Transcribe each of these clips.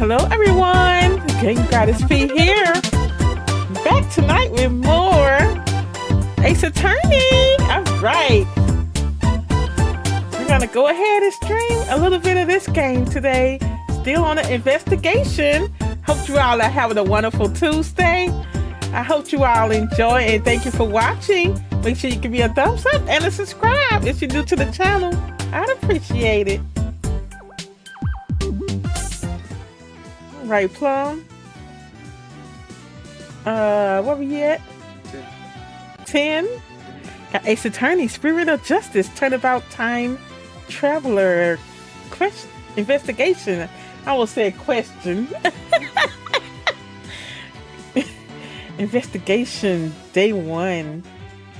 Hello everyone, GameGoddessFee here. Back tonight with more aceattorney. Alright. We're gonna go ahead and stream a little bit of this game today. Still on the investigation. Hope you all are having a wonderful Tuesday. I hope you all enjoy and thank you for watching. Make sure you give me a thumbs up and a subscribe if you're new to the channel. I'd appreciate it. Right, Plum. Where we at? 10. Got aceattorney, Spirit of Justice, Turnabout, Time Traveler, Question, Investigation. I will say question. Investigation, Day 1.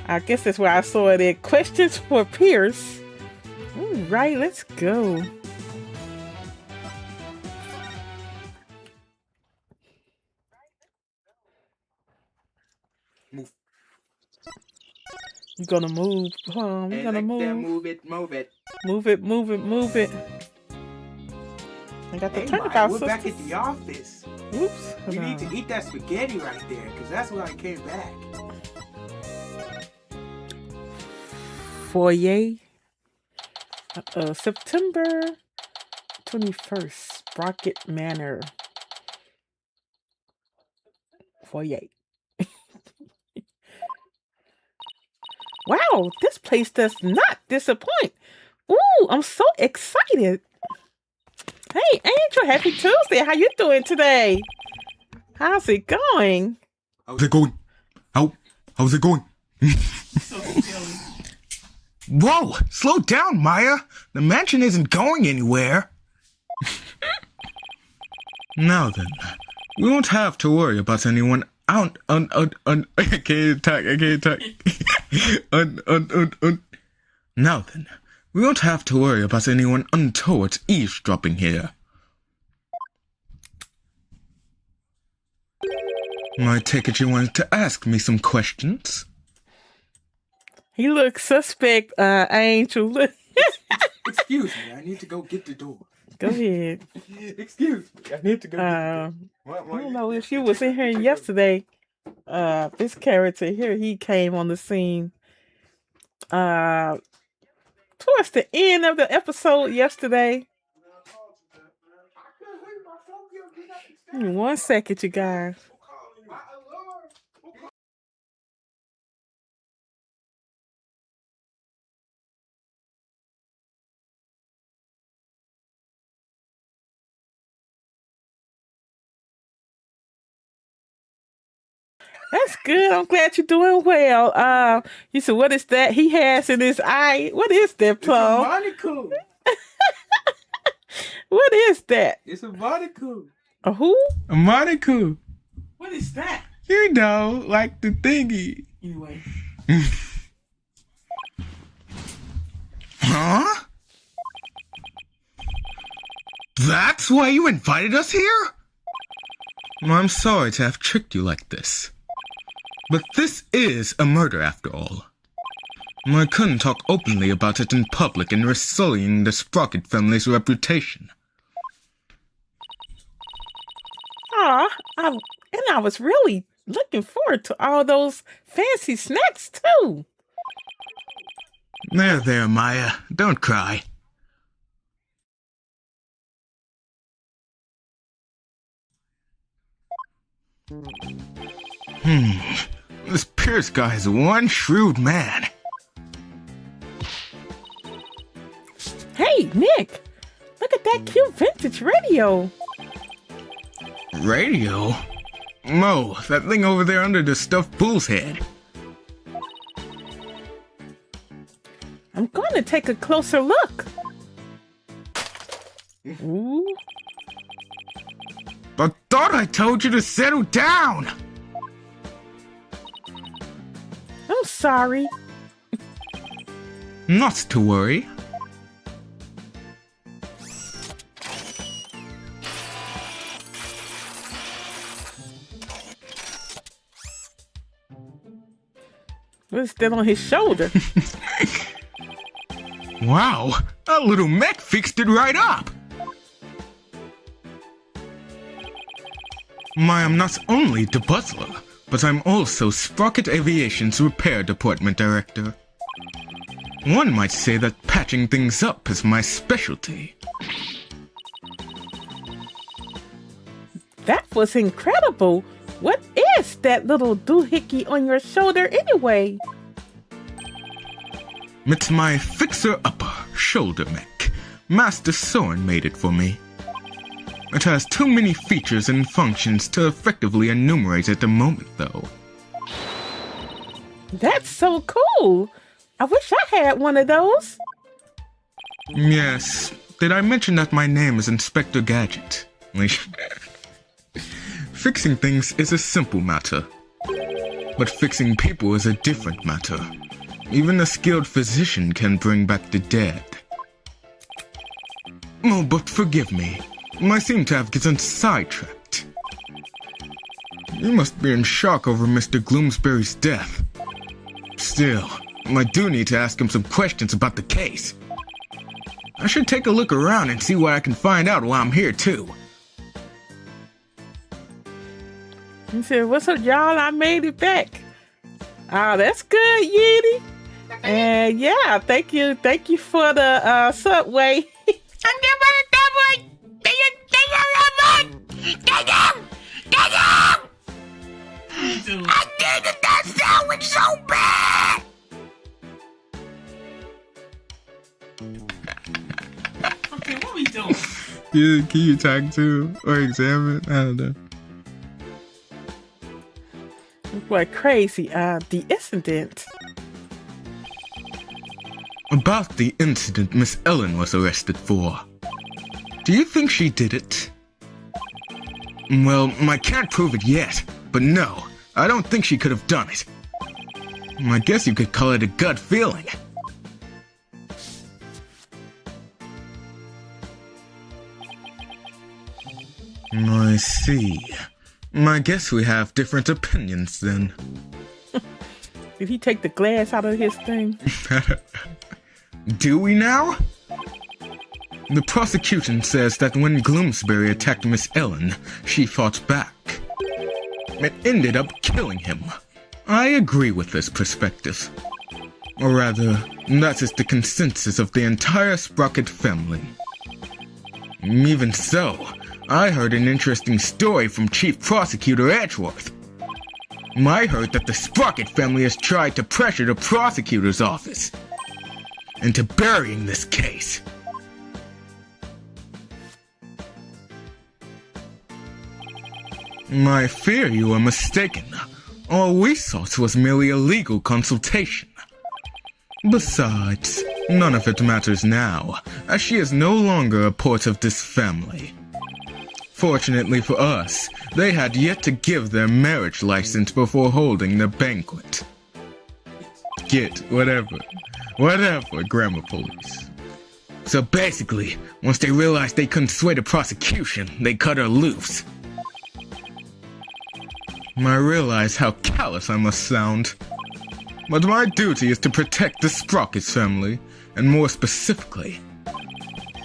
I guess that's where I saw it at. Questions for Pierce. All right, let's go. You're gonna move, Plum. You're gonna move. Move it, move it. Move it, move it, move it. I got the Turnabout we're sisters. back at the office. Oops. You need to eat that spaghetti right there, because that's why I came back. Foyer. September 21st. Sprocket Manor. Foyer. Wow, this place does not disappoint. Ooh, I'm so excited. Hey, Angel, happy Tuesday. How you doing today? How's it going? How's it going? How's it going? Whoa, slow down, Maya. The mansion isn't going anywhere. Now then, we won't have to worry about anyone I can't talk. Now then, we won't have to worry about anyone untoward eavesdropping here. I take it you wanted to ask me some questions? He looks suspect, Angel. Look. Excuse me, I need to go get the door. Go ahead. Excuse me, I need to go get the door. I don't know if you was in here yesterday. This character here, he came on the scene towards the end of the episode yesterday. Give me 1 second, you guys. That's good. I'm glad you're doing well. You said, what is that he has in his eye? What is that, Plum? It's a monocle. What is that? It's a monocle. A who? A monocle. What is that? You know, like the thingy. Anyway. Huh? That's why you invited us here? I'm sorry to have tricked you like this. But this is a murder after all. I couldn't talk openly about it in public and risk sullying the Sprocket family's reputation. I was really looking forward to all those fancy snacks too. There, Maya. Don't cry. This Pierce guy is one shrewd man. Hey, Nick! Look at that cute vintage radio. Radio? Mo, that thing over there under the stuffed bull's head. I'm going to take a closer look. Ooh. I thought I told you to settle down! I'm sorry. Not to worry. What's that on his shoulder? Wow, that little mech fixed it right up. I am not only the butler, but I'm also Sprocket Aviation's repair department director. One might say that patching things up is my specialty. That was incredible. What is that little doohickey on your shoulder anyway? It's my fixer-upper shoulder mech. Master Soren made it for me. It has too many features and functions to effectively enumerate at the moment, though. That's so cool. I wish I had one of those. Yes. Did I mention that my name is Inspector Gadget? Fixing things is a simple matter. But fixing people is a different matter. Even a skilled physician can bring back the dead. Oh, but forgive me. I seem to have gotten sidetracked. You must be in shock over Mr. Gloomsbury's death. Still, I do need to ask him some questions about the case. I should take a look around and see what I can find out while I'm here, too. He said, what's up, y'all? I made it back. Oh, that's good, Yeti. And yeah, thank you for the subway. I needed that sandwich so bad! Okay, what we doing? Can you talk to or examine? I don't know. What crazy? The incident. About the incident Miss Ellen was arrested for. Do you think she did it? Well, I can't prove it yet, but no, I don't think she could have done it. I guess you could call it a gut feeling. I see. I guess we have different opinions then. Did he take the glass out of his thing? Do we now? The prosecution says that when Gloomsbury attacked Miss Ellen, she fought back. It ended up killing him. I agree with this perspective. Or rather, that is the consensus of the entire Sprocket family. Even so, I heard an interesting story from Chief Prosecutor Edgeworth. I heard that the Sprocket family has tried to pressure the prosecutor's office into burying this case. I fear you are mistaken. All we sought was merely a legal consultation. Besides, none of it matters now, as she is no longer a part of this family. Fortunately for us, they had yet to give their marriage license before holding the banquet. Get whatever, Grammar Police. So basically, once they realized they couldn't sway the prosecution, they cut her loose. I realize how callous I must sound. But my duty is to protect the Sprocket family, and more specifically,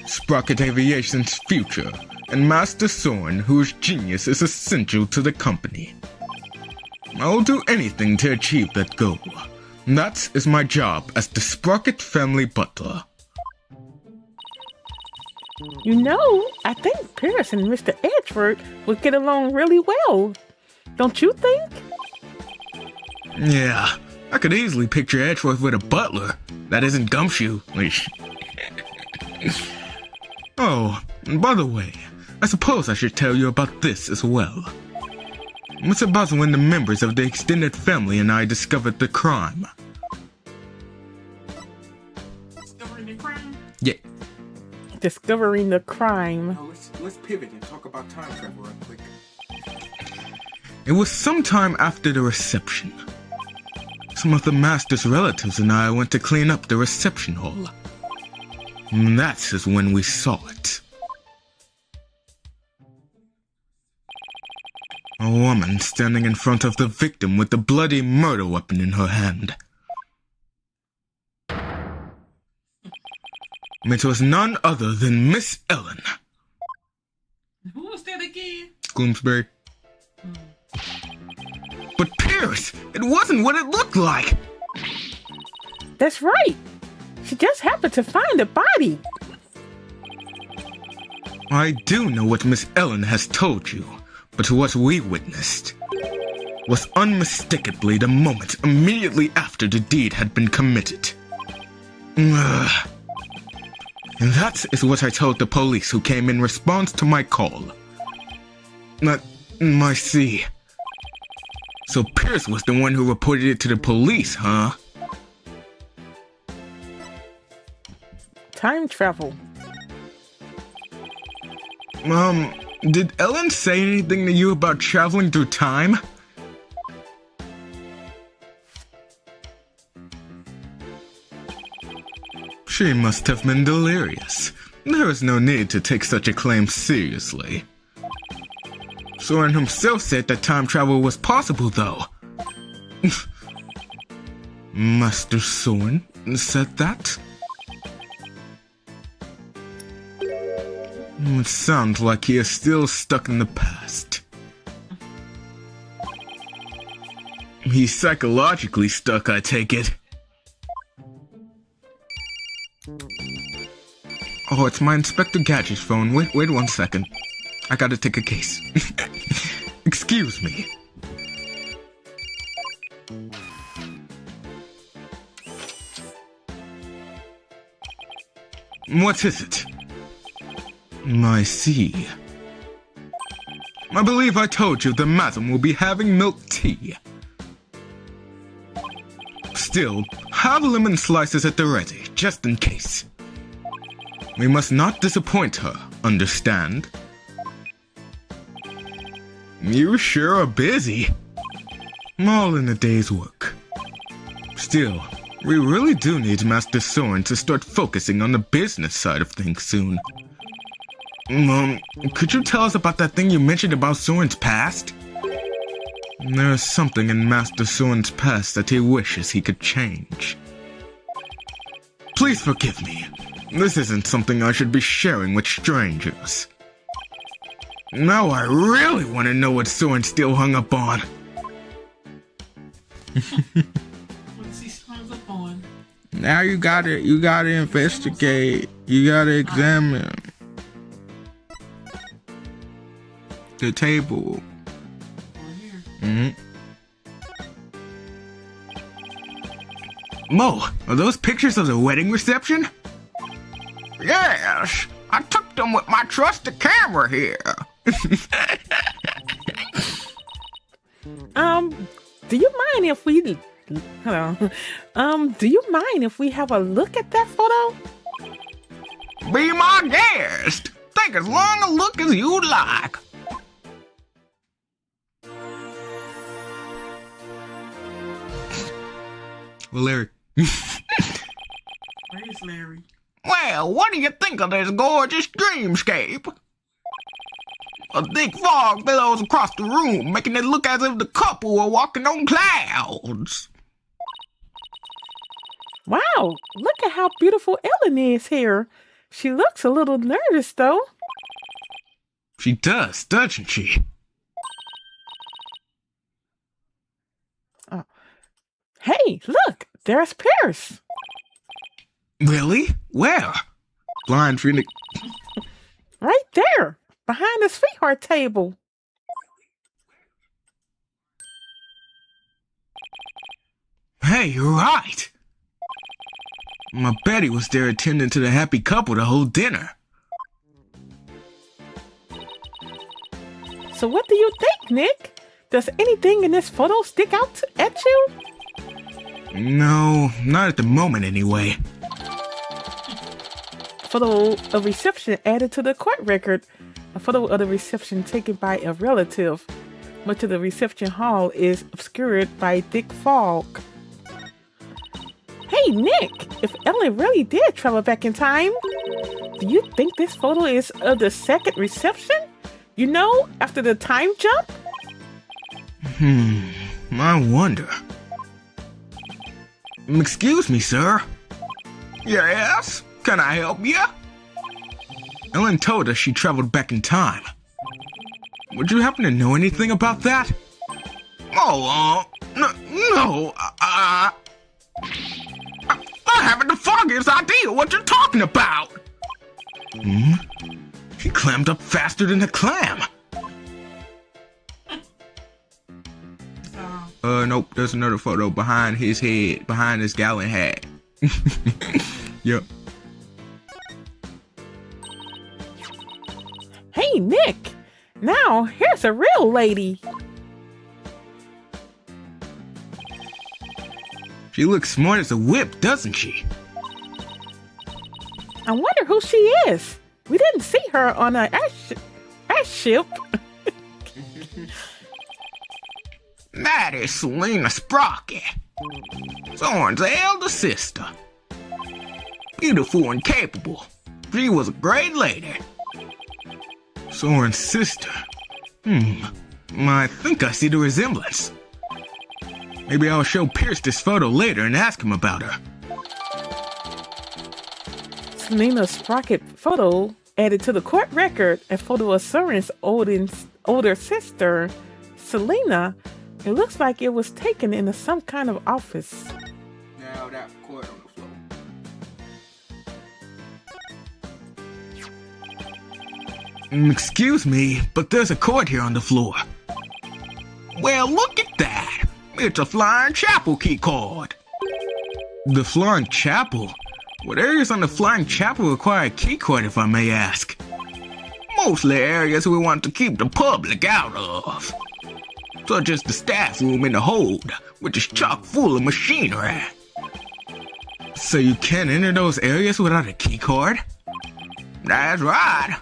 Sprocket Aviation's future, and Master Soren, whose genius is essential to the company. I will do anything to achieve that goal. That is my job as the Sprocket family butler. You know, I think Pierce and Mr. Edgeworth would get along really well. Don't you think? Yeah, I could easily picture Edgeworth with a butler. That isn't Gumshoe. Oh, and by the way, I suppose I should tell you about this as well. It's about when the members of the extended family and I discovered the crime. Discovering the crime? Yeah. Discovering the crime. Now let's pivot and talk about time travel real quick. It was sometime after the reception. Some of the master's relatives and I went to clean up the reception hall. And that is when we saw it. A woman standing in front of the victim with the bloody murder weapon in her hand. It was none other than Miss Ellen. Who was that again? Gloomsbury. But Pierce, it wasn't what it looked like. That's right. She just happened to find the body. I do know what Miss Ellen has told you, but what we witnessed was unmistakably the moment immediately after the deed had been committed. Ugh. And that is what I told the police who came in response to my call. I see. So Pierce was the one who reported it to the police, huh? Time travel. Did Ellen say anything to you about traveling through time? She must have been delirious. There is no need to take such a claim seriously. Soren himself said that time travel was possible, though. Master Soren said that? It sounds like he is still stuck in the past. He's psychologically stuck, I take it. Oh, it's my Inspector Gadget's phone. Wait 1 second. I gotta take a case. Excuse me. What is it? I see. I believe I told you the madam will be having milk tea. Still, have lemon slices at the ready, just in case. We must not disappoint her, understand? You sure are busy. All in a day's work. Still, we really do need Master Soren to start focusing on the business side of things soon. Could you tell us about that thing you mentioned about Soren's past? There is something in Master Soren's past that he wishes he could change. Please forgive me. This isn't something I should be sharing with strangers. Now I really want to know what Soren still hung up on. What's he hung up on? Now you gotta investigate. You gotta examine the table. Mo, are those pictures of the wedding reception? Yes, I took them with my trusty camera here. Do you mind if we... Hello. Do you mind if we have a look at that photo? Be my guest. Take as long a look as you'd like. Well, Larry. Where's Larry? Well, what do you think of this gorgeous dreamscape? A thick fog billows across the room, making it look as if the couple were walking on clouds. Wow, look at how beautiful Ellen is here. She looks a little nervous, though. She does, doesn't she? Oh. Hey, look, there's Pierce. Really? Where? Blind Phoenix. Right there, behind the sweetheart table. Hey, you're right. I bet he was there attending to the happy couple the whole dinner. So what do you think, Nick? Does anything in this photo stick out at you? No, not at the moment anyway. Photo of reception added to the court record. A photo of the reception taken by a relative. Much of the reception hall is obscured by thick fog. Hey, Nick, if Ellen really did travel back in time, do you think this photo is of the second reception? You know, after the time jump? I wonder. Excuse me, sir. Yes? Can I help you? Ellen told us she traveled back in time. Would you happen to know anything about that? Oh, no, I haven't the foggiest idea what you're talking about. He clammed up faster than a clam. Nope, there's another photo behind his head, behind his gallon hat. Yep. Hey, Nick. Now, here's a real lady. She looks smart as a whip, doesn't she? I wonder who she is. We didn't see her on an airship. That is Selena Sprocket, Soren's elder sister. Beautiful and capable. She was a great lady. Soren's sister. I think I see the resemblance. Maybe I'll show Pierce this photo later and ask him about her. Selena Sprocket photo added to the court record. A photo of Soren's older sister, Selena. It looks like it was taken in some kind of office. Now that cord on the floor. Excuse me, but there's a cord here on the floor. Well, look at that. It's a Flying Chapel key card. The Flying Chapel? What areas on the Flying Chapel require a key card, if I may ask? Mostly areas we want to keep the public out of. Such as the staff room in the hold, which is chock full of machinery. So you can't enter those areas without a key card? That's right.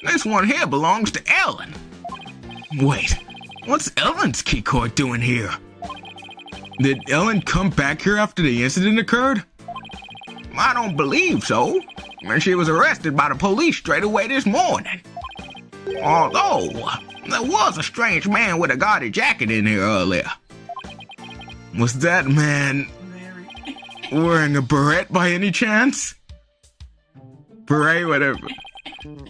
This one here belongs to Ellen. Wait, what's Ellen's key card doing here? Did Ellen come back here after the incident occurred? I don't believe so. And she was arrested by the police straight away this morning. Although, there was a strange man with a gaudy jacket in here earlier. Was that man wearing a beret by any chance? Beret, whatever.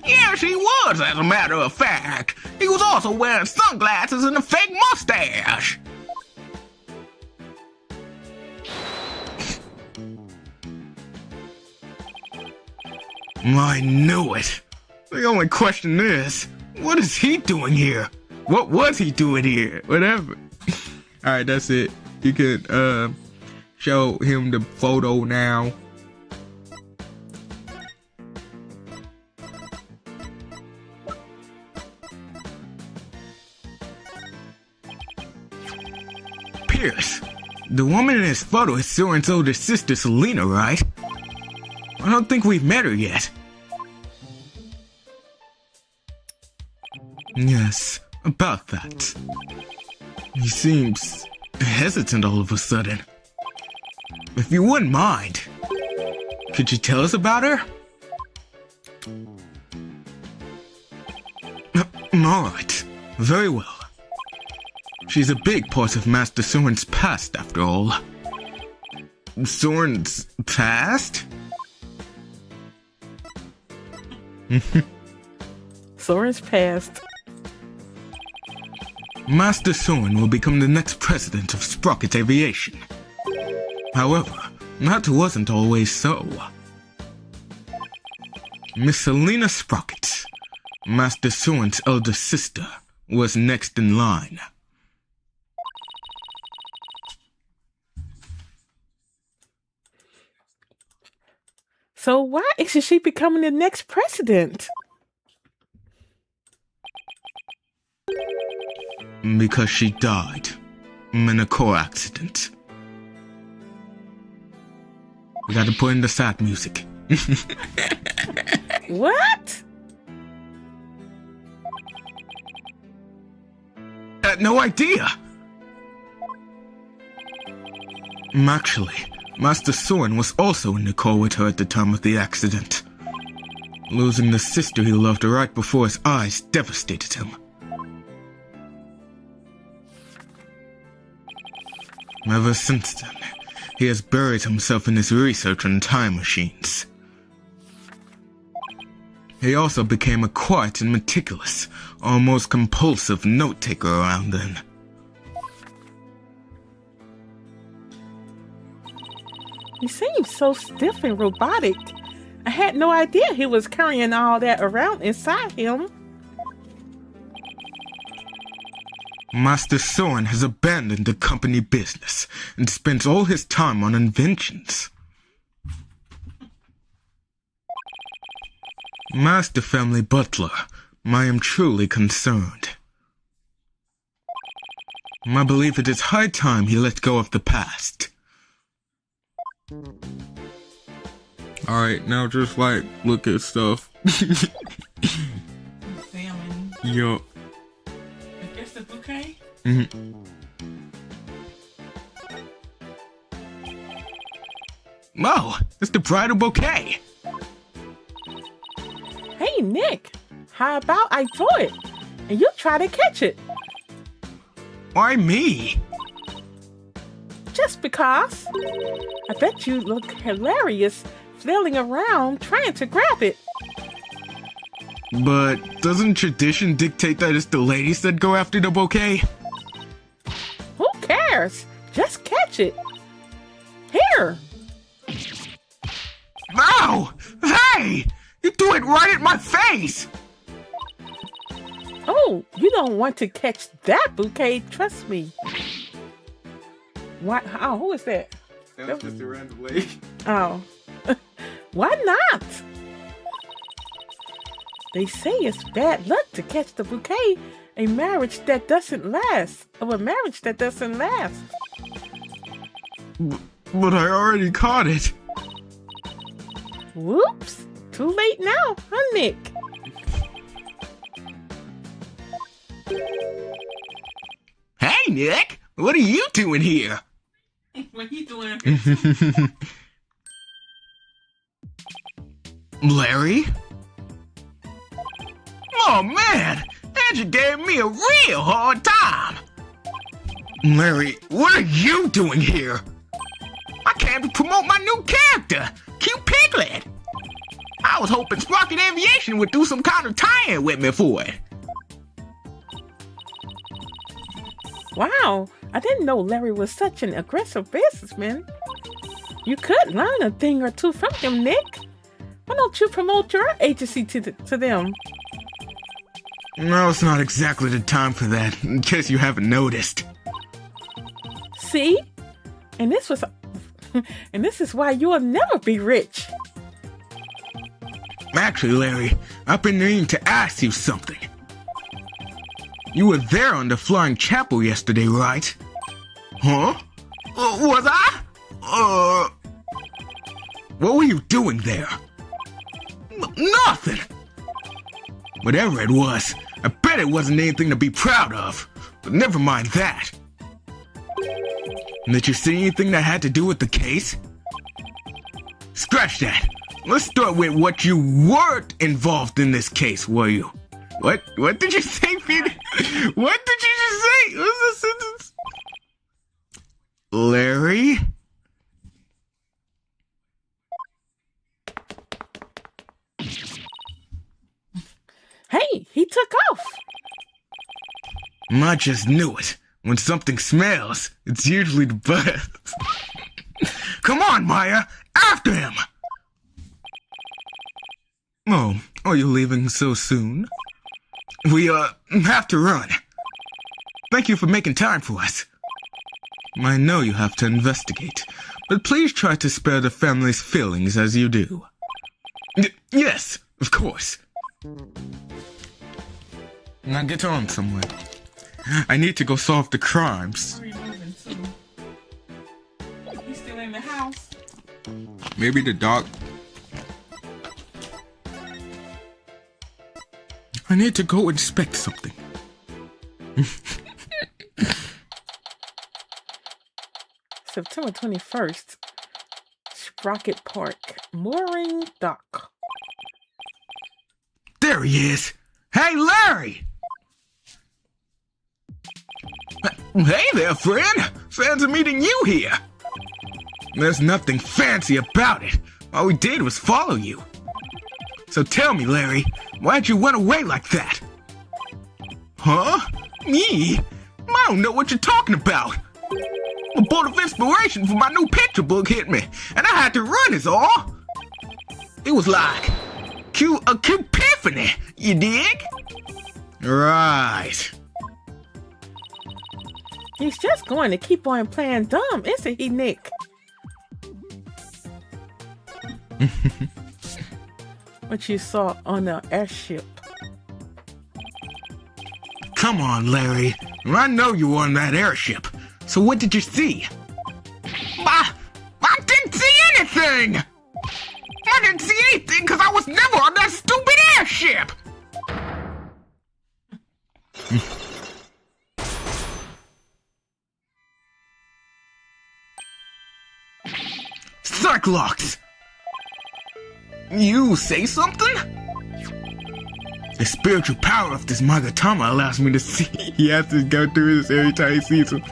Yes, he was, as a matter of fact. He was also wearing sunglasses and a fake mustache. I knew it. The only question is, what is he doing here? What was he doing here? Whatever. Alright, that's it. You can show him the photo now. Pierce, the woman in this photo is Soren's older sister Selena, right? I don't think we've met her yet. Yes, about that. He seems hesitant all of a sudden. If you wouldn't mind, could you tell us about her? Alright, very well. She's a big part of Master Soren's past, after all. Soren's past? Soren's past. Master Soren will become the next president of Sprocket Aviation. However, that wasn't always so. Miss Selena Sprocket, Master Soren's elder sister, was next in line. So why isn't she becoming the next president? Because she died in a car accident. We gotta put in the sad music. What? No idea! Actually, Master Soren was also in the car with her at the time of the accident. Losing the sister he loved right before his eyes devastated him. Ever since then, he has buried himself in his research on time machines. He also became a quiet and meticulous, almost compulsive note-taker around then. He seems so stiff and robotic. I had no idea he was carrying all that around inside him. Master Soren has abandoned the company business and spends all his time on inventions. Master Family Butler, I am truly concerned. I believe it is high time he let go of the past. Alright, now just look at stuff. Examine. Yup. I guess the bouquet? Oh, it's the bridal bouquet. Hey, Nick, how about I throw it and you try to catch it? Why me? Just because. I bet you look hilarious flailing around trying to grab it. But doesn't tradition dictate that it's the ladies that go after the bouquet? Who cares? Just catch it. Here. Ow! Hey! You threw it right at my face! Oh, you don't want to catch that bouquet, trust me. What? Oh, who is that? That was just a random lady. Oh. Why not? They say it's bad luck to catch the bouquet of a marriage that doesn't last. But I already caught it. Whoops. Too late now, huh, Nick? Hey, Nick! What are you doing here? What you doing? Larry? Oh, man! Angie gave me a real hard time! Larry, What are you doing here? I came to promote my new character, Cute Piglet! I was hoping Sprocket Aviation would do some kind of tie-in with me for it. Wow, I didn't know Larry was such an aggressive businessman. You could learn a thing or two from him, Nick. Why don't you promote your agency to them? now it's not exactly the time for that, in case you haven't noticed. See? And this is why you'll never be rich. Actually, Larry, I've been needing to ask you something. You were there on the Flying Chapel yesterday, right? Huh? Was I? What were you doing there? Nothing. Whatever it was, I bet it wasn't anything to be proud of. But never mind that. Did you see anything that had to do with the case? Scratch that. Let's start with what you weren't involved in this case, were you? What did you say, Peter? What did you just say? What was the sentence? Larry? Hey, he took off. I just knew it. When something smells, it's usually the best. Come on, Maya! After him! Oh, are you leaving so soon? We, have to run. Thank you for making time for us. I know you have to investigate, but please try to spare the family's feelings as you do. Yes, of course. Now get on somewhere. I need to go solve the crimes. Where are you moving to? He's still in the house. Maybe the dog. I need to go inspect something. September 21st. Sprocket Park. Mooring Dock. There he is. Hey, Larry! Hey there, friend. Fans are meeting you here. There's nothing fancy about it. All we did was follow you. So tell me, Larry, why'd you run away like that? Huh? Me? I don't know what you're talking about. A bolt of inspiration for my new picture book hit me, and I had to run is all. It was like a epiphany, you dig? Right. He's just going to keep on playing dumb, isn't he, Nick? What you saw on the airship. Come on, Larry. I know you were on that airship. So what did you see? I didn't see anything! I didn't see anything because I was never on that stupid airship! Cyclops! You say something? The spiritual power of this Magatama allows me to see. He has to go through this every time he sees him.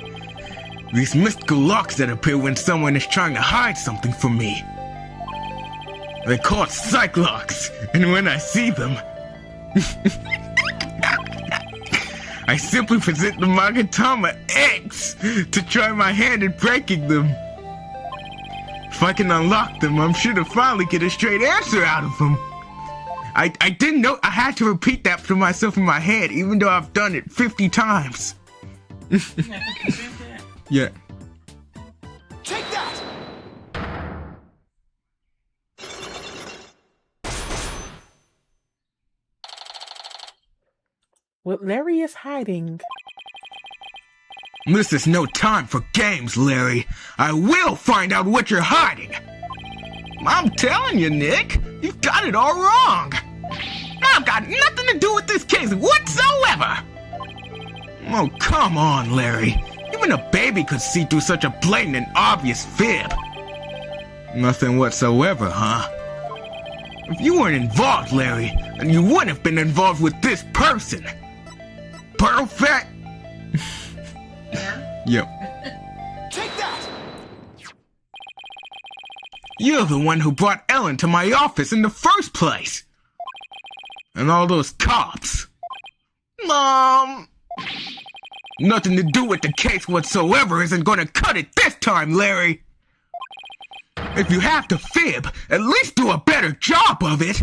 These mystical locks that appear when someone is trying to hide something from me. They're called Cyclops, and when I see them, I simply present the Magatama X to try my hand at breaking them. If I can unlock them, I'm sure to finally get a straight answer out of them. I didn't know I had to repeat that to myself in my head, even though I've done it 50 times. Yeah. Take that! What Larry is hiding. This is no time for games, Larry. I will find out what you're hiding. I'm telling you, Nick, you've got it all wrong. I've got nothing to do with this case whatsoever. Oh, come on, Larry. Even a baby could see through such a blatant and obvious fib. Nothing whatsoever, huh? If you weren't involved, Larry, then you wouldn't have been involved with this person. Perfect. Yep. Take that! You're the one who brought Ellen to my office in the first place. And all those cops. Nothing to do with the case whatsoever isn't gonna cut it this time, Larry. If you have to fib, at least do a better job of it.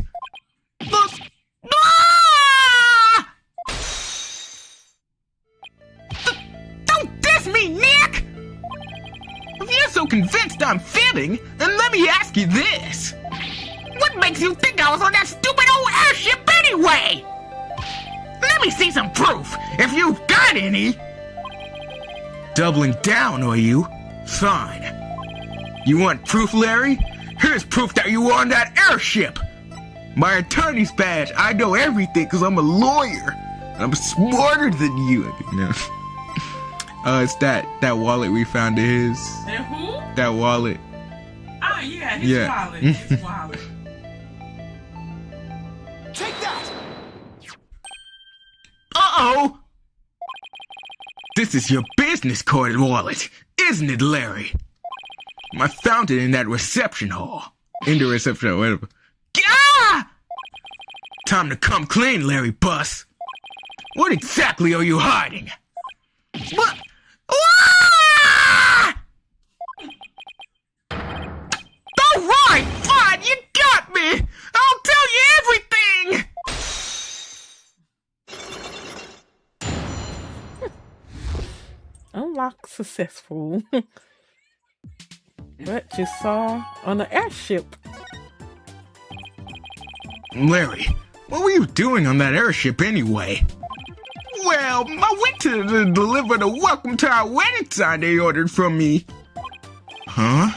Don't diss me, Nick! If you're so convinced I'm fibbing, then let me ask you this. What makes you think I was on that stupid old airship anyway? Let me see some proof, if you've got any. Doubling down, are you? Fine. You want proof, Larry? Here's proof that you were on that airship. My attorney's badge. I know everything because I'm a lawyer. I'm smarter than you. No. It's that wallet we found of his. And who? That wallet. Oh, yeah, his wallet. His wallet. Take that! Uh-oh! This is your business card wallet, isn't it, Larry? I found it in that reception hall. In the reception, whatever. Ah! Time to come clean, Larry Bus. What exactly are you hiding? What? Ah! Alright, fine, you got me! I'll tell you everything! Unlock successful. What you saw on the airship. Larry, what were you doing on that airship anyway? Well, I went to deliver the welcome to our wedding sign they ordered from me. Huh?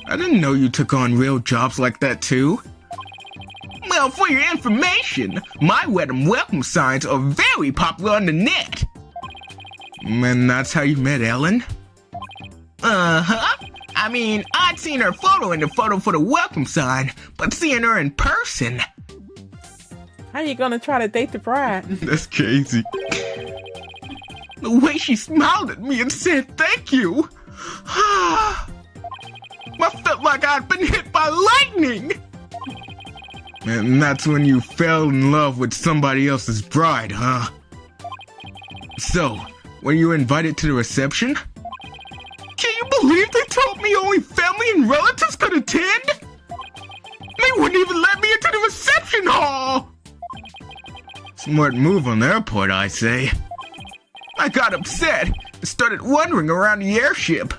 I didn't know you took on real jobs like that too. Well, for your information, my wedding welcome signs are very popular on the net. And that's how you met Ellen? Uh-huh. I mean, I'd seen her photo in the photo for the welcome sign, but seeing her in person... How you gonna try to date the bride? That's crazy. The way she smiled at me and said thank you. I felt like I'd been hit by lightning. And that's when you fell in love with somebody else's bride, huh? So, were you invited to the reception? Can you believe they told me only family and relatives could attend? They wouldn't even let me into the reception hall! Smart move on their part, I say. I got upset and started wandering around the airship.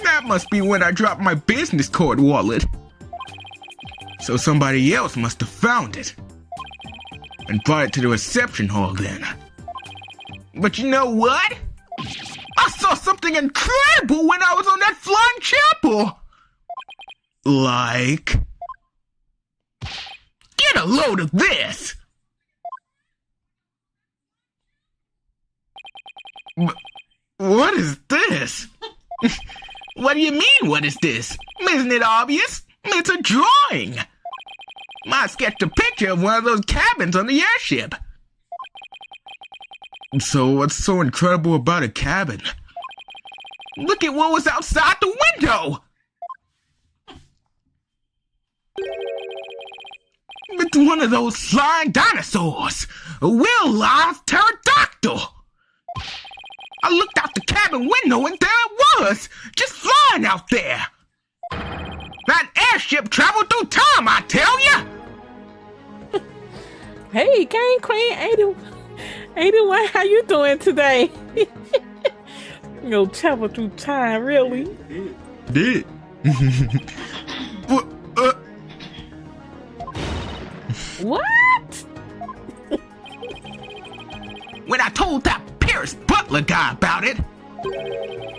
That must be when I dropped my business card wallet. So somebody else must have found it and brought it to the reception hall then. But you know what? I saw something incredible when I was on that flying chapel! Like... Get a load of this! What is this? What do you mean, what is this? Isn't it obvious? It's a drawing! I sketched a picture of one of those cabins on the airship. So what's so incredible about a cabin? Look at what was outside the window! It's one of those flying dinosaurs! A real-life pterodactyl! I looked out the cabin window and there it was! Just flying out there! That airship traveled through time, I tell ya! Hey, Game Queen 81, how you doing today? You travel through time, really? Did? What? When I told that Paris Butler guy about it,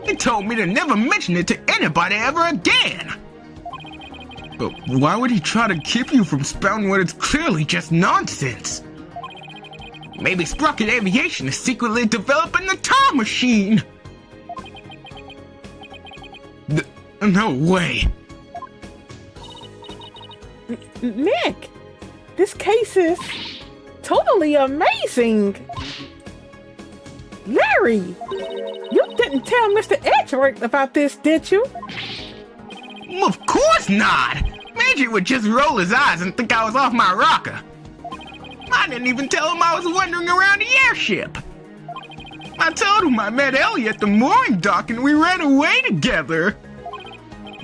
he told me to never mention it to anybody ever again. But why would he try to keep you from spouting what is clearly just nonsense? Maybe Sprocket Aviation is secretly developing the time machine. No way. Nick, this case is totally amazing. Larry, you didn't tell Mr. Edgeworth about this, did you? Of course not! Major would just roll his eyes and think I was off my rocker. I didn't even tell him I was wandering around the airship. I told him I met Ellie at the mooring dock and we ran away together.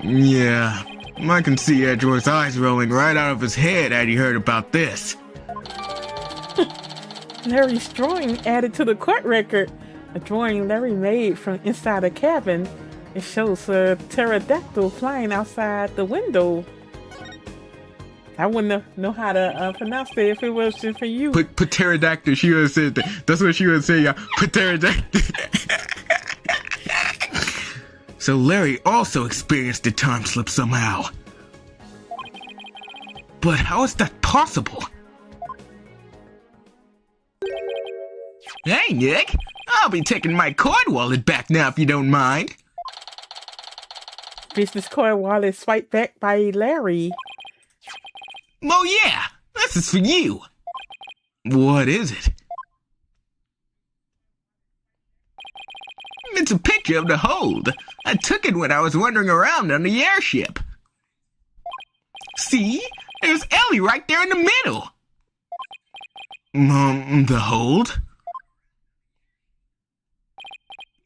Yeah, I can see Edgeworth's eyes rolling right out of his head had he heard about this. Larry's drawing added to the court record. A drawing Larry made from inside a cabin. It shows a pterodactyl flying outside the window. I wouldn't know how to pronounce it if it wasn't for you. Pterodactyl, she would have said that. That's what she would say, y'all. Pterodactyl. So Larry also experienced a time slip somehow. But how is that possible? Hey, Nick. I'll be taking my card wallet back now if you don't mind. Business card wallet swiped back by Larry. Oh yeah, this is for you. What is it? It's a picture of the hold. I took it when I was wandering around on the airship. See? There's Ellie right there in the middle. The hold?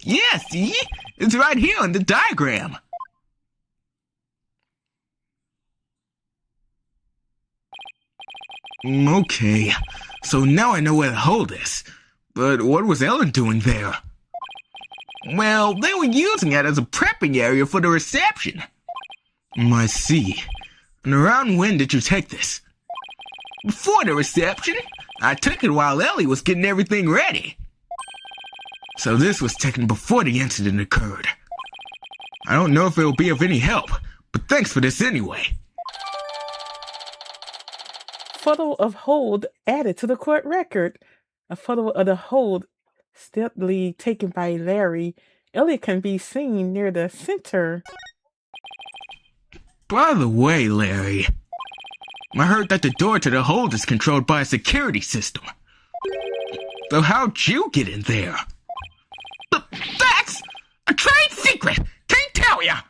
Yeah, see? It's right here on the diagram. Okay, so now I know where the hold is. But what was Ellen doing there? Well, they were using it as a prepping area for the reception. I see. And around when did you take this? Before the reception. I took it while Ellie was getting everything ready. So this was taken before the incident occurred. I don't know if it'll be of any help, but thanks for this anyway. Photo of hold added to the court record. A photo of the hold steadily taken by Larry. Ellie can be seen near the center. By the way, Larry, I heard that the door to the hold is controlled by a security system. So how'd you get in there? That's a trade secret! Can't tell ya!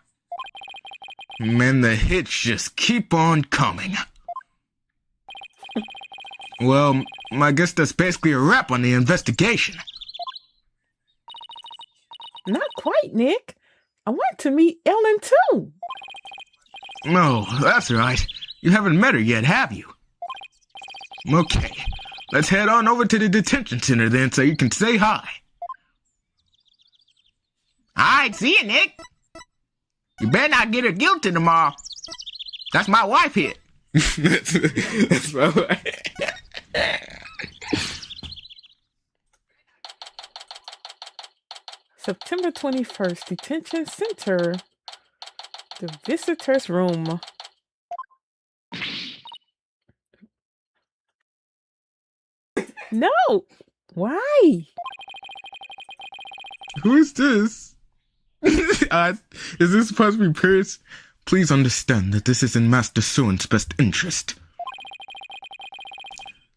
Man, the hits just keep on coming. Well, I guess that's basically a wrap on the investigation. Not quite, Nick. I want to meet Ellen too. No, that's right. You haven't met her yet, have you? Okay, let's head on over to the detention center then so you can say hi. Alright, see you, Nick. You better not get her guilty tomorrow. That's my wife here. That's my wife. September 21st, detention center. The visitor's room. No! Why? Who is this? Is this supposed to be Pierce? Please understand that this is in Master Soren's best interest.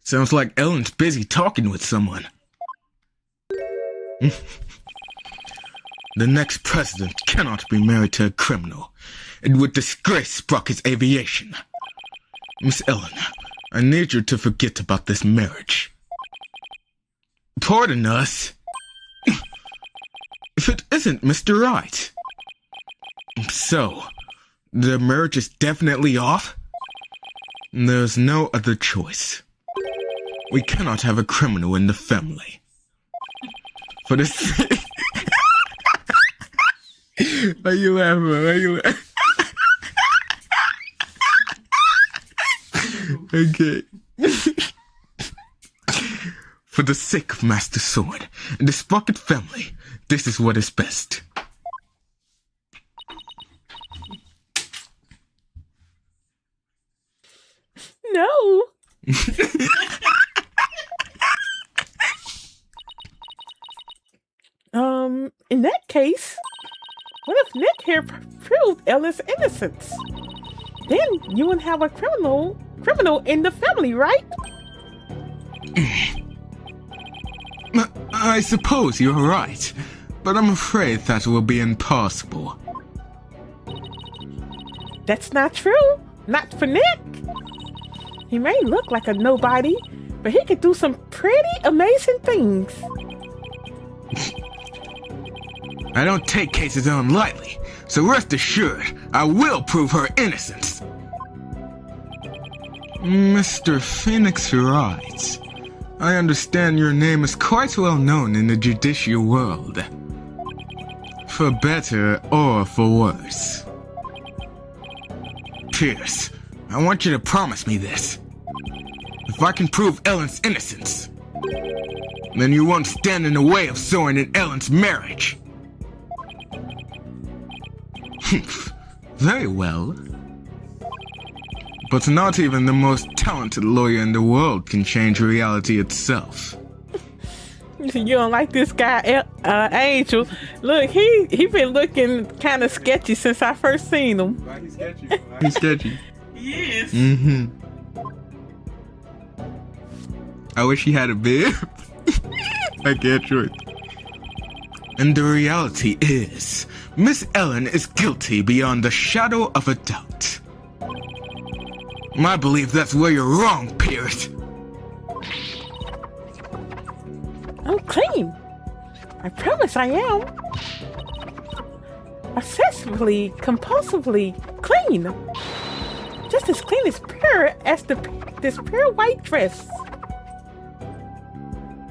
Sounds like Ellen's busy talking with someone. The next president cannot be married to a criminal. It would disgrace Sprocket's aviation. Miss Ellen, I need you to forget about this marriage. Pardon us. If it isn't Mr. Right. So, the marriage is definitely off? There's no other choice. We cannot have a criminal in the family. For the sake... Why you laughing? Why you laughing? Okay. For the sake of Master Sword and the Sprocket family, this is what is best. No. In that case, what if Nick here proved Ellen's innocence? Then you wouldn't have a criminal in the family, right? I suppose you're right, but I'm afraid that will be impossible. That's not true. Not for Nick. He may look like a nobody, but he could do some pretty amazing things. I don't take cases on lightly, so rest assured, I will prove her innocence. Mr. Phoenix Wright, I understand your name is quite well known in the judicial world. For better or for worse. Pierce, I want you to promise me this. If I can prove Ellen's innocence, then you won't stand in the way of Soren and Ellen's marriage. Very well. But not even the most talented lawyer in the world can change reality itself. You don't like this guy, Angel? Look, he been looking kind of sketchy since I first seen him. Why he's sketchy? He's sketchy. Yes. Mm-hmm. I wish he had a beard. I can't short. And the reality is, Miss Ellen is guilty beyond the shadow of a doubt. I believe that's where you're wrong, Pierce. I'm clean. I promise I am. Obsessively, compulsively clean. Just as clean as pure as this pure white dress.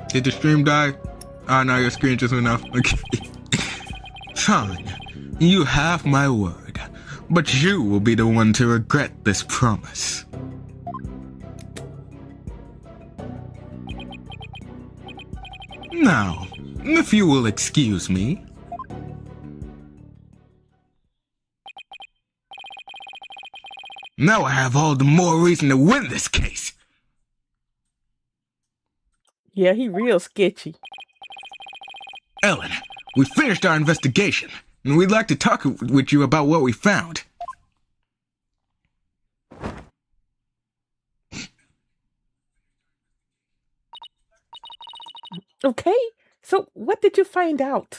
Did the stream die? Oh no, your screen just went off. Okay. Fine, you have my word, but you will be the one to regret this promise. Now, if you will excuse me. Now I have all the more reason to win this case. Yeah, he real sketchy. Ellen, we finished our investigation, and we'd like to talk with you about what we found. Okay, so what did you find out?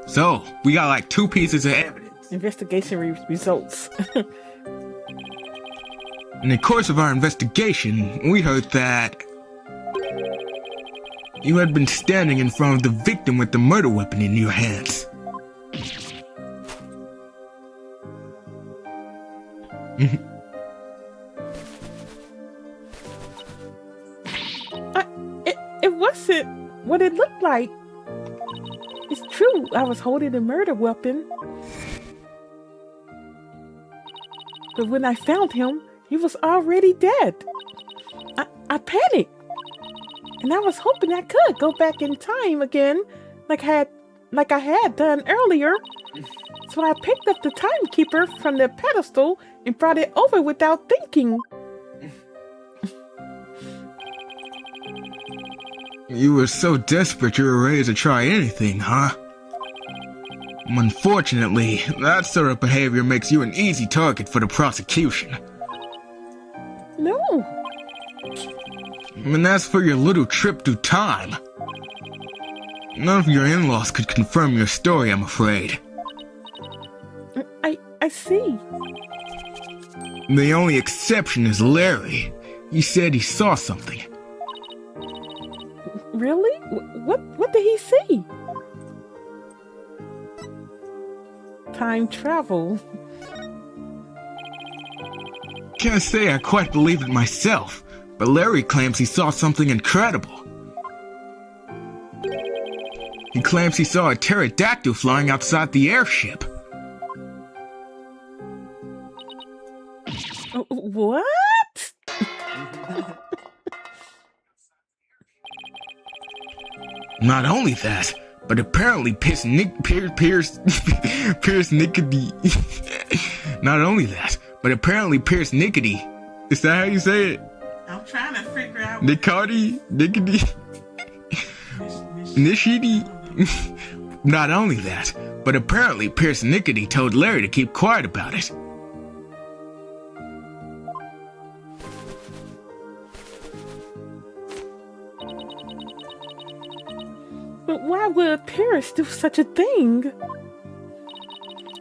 So, we got like 2 pieces of evidence. Investigation results. In the course of our investigation, we heard that you had been standing in front of the victim with the murder weapon in your hands. It wasn't what it looked like. It's true, I was holding a murder weapon. But when I found him, he was already dead. I panicked. And I was hoping I could go back in time again, like I had done earlier. So I picked up the timekeeper from the pedestal and brought it over without thinking. You were so desperate you were ready to try anything, huh? Unfortunately, that sort of behavior makes you an easy target for the prosecution. No. And as for your little trip through time, none of your in-laws could confirm your story, I'm afraid. I see. The only exception is Larry. He said he saw something. Really? What did he see? Time travel. Can't say I quite believe it myself, but Larry claims he saw something incredible. He claims he saw a pterodactyl flying outside the airship. What? Not only that, but apparently Pierce Nickety. Not only that, but apparently Pierce Nickety. Is that how you say it? I'm trying to figure out. Nickety? Nishidi? Not only that, but apparently Pierce Nickety told Larry to keep quiet about it. But why would Pierce do such a thing?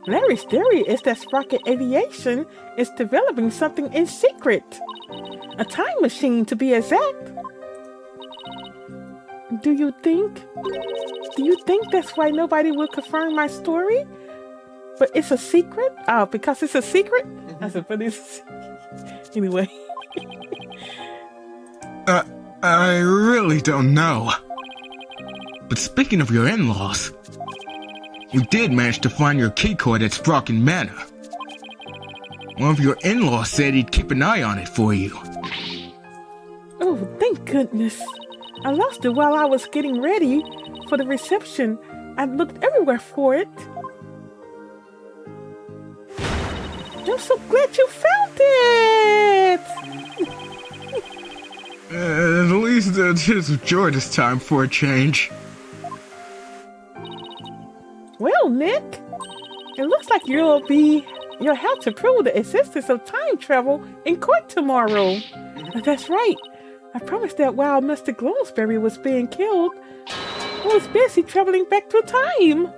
Larry's theory is that Sprocket Aviation is developing something in secret. A time machine, to be exact. Do you think that's why nobody will confirm my story? But it's a secret? Oh, because it's a secret? I said, but it's... Anyway. I really don't know. But speaking of your in-laws, you did manage to find your key card at Sprocket Manor. One of your in-laws said he'd keep an eye on it for you. Oh, thank goodness. I lost it while I was getting ready for the reception. I looked everywhere for it. I'm so glad you found it! At least there's joy this time for a change. Well, Nick, it looks like you'll have to prove the existence of time travel in court tomorrow. That's right. I promised that while Mr. Gloomsbury was being killed, I was busy traveling back through time.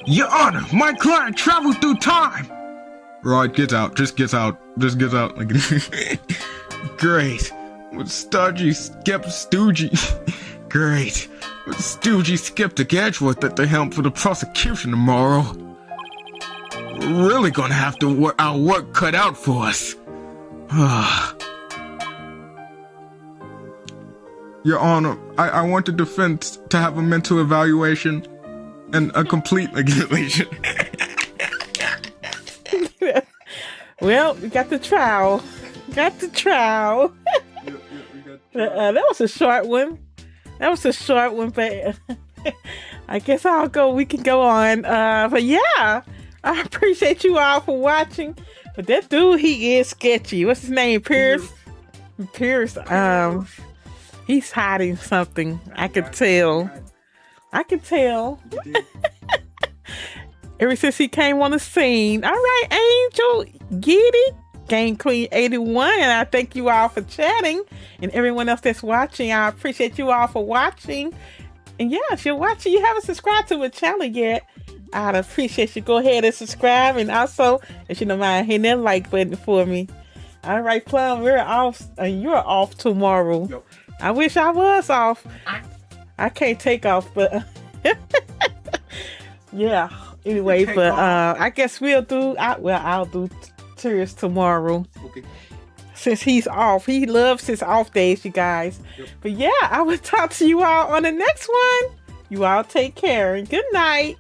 Your Honor, my client traveled through time! Right, get out. Just get out. Just get out. Great. With Great. With Stoogie Skeptic Edgeworth at the helm for the prosecution tomorrow. We're really gonna have to our work cut out for us. Your Honor, I want the defense to have a mental evaluation and a complete evaluation. Well, we got the trial. That was a short one. But I guess we can go on. But yeah, I appreciate you all for watching. But that dude, he is sketchy. What's his name? Pierce. He's hiding something. I could tell. Ever since he came on the scene. All right, Angel, get it? Game Queen 81, and I thank you all for chatting, and everyone else that's watching. I appreciate you all for watching. And yeah, if you're watching, you haven't subscribed to the channel yet, I'd appreciate you go ahead and subscribe, and also if you don't mind hitting that like button for me. All right, Plum, we're off. You're off tomorrow. Yep. I wish I was off. I can't take off, but yeah. Anyway, Take but off. I guess we'll do. I'll do tours tomorrow. Okay. Since he's off, he loves his off days, you guys. Yep. But yeah, I will talk to you all on the next one. You all take care and good night.